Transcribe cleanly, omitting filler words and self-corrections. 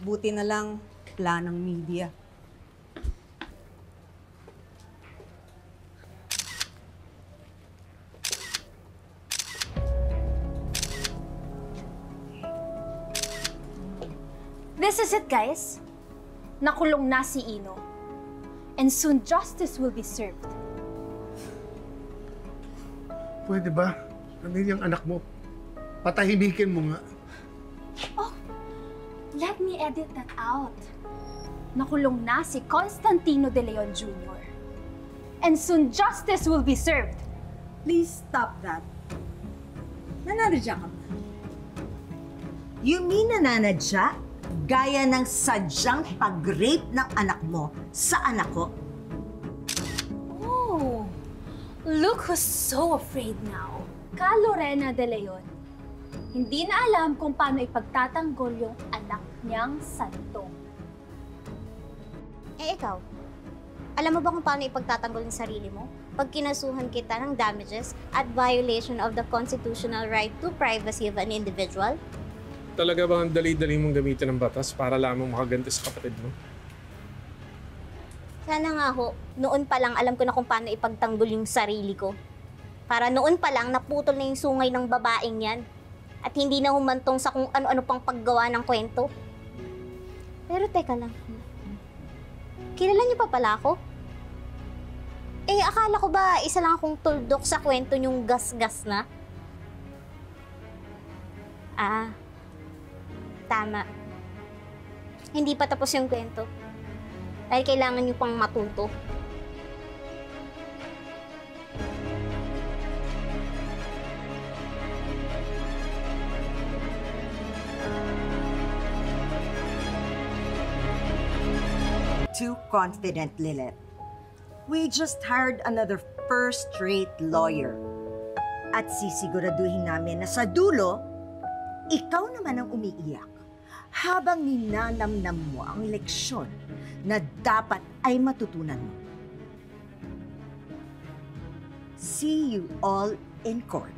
Buti na lang, planang media. This is it, guys. Nakulong na si Ino. And soon justice will be served. Pwede ba? Nandun yung anak mo. Patahimikin mo nga. Oh, let me edit that out. Nakulong na si Constantino De Leon Jr. And soon justice will be served. Please stop that. Nananadya ka ba? You mean nananadya? Gaya ng sadyang pag-rape ng anak mo sa anak ko? Oh, look who's so afraid now. Ka Lorena De Leon. Hindi na alam kung paano ipagtatanggol yung anak niyang santo. Eh ikaw, alam mo ba kung paano ipagtatanggol yung sarili mo? Pag kinasuhan kita ng damages at violation of the constitutional right to privacy of an individual? Talaga bang ang dali-dali mong gamitin ng batas para lamang makaganti sa kapatid mo? Sana nga ho, noon pa lang alam ko na kung paano ipagtanggol yung sarili ko. Para noon pa lang naputol na yung sungay ng babaeng yan. At hindi na humantong sa kung ano-ano pang paggawa ng kwento. Pero teka lang, kilala niyo pa pala ako? Eh, akala ko ba isa lang akong tuldok sa kwento niyong gas-gas na? Ah, tama. Hindi pa tapos yung kwento. Dahil kailangan niyo pang matuto. Too confident, Lilith. We just hired another first-rate lawyer. At sisiguraduhin namin na sa dulo, ikaw naman ang umiiyak habang ninanamnam mo ang leksyon na dapat ay matutunan mo. See you all in court.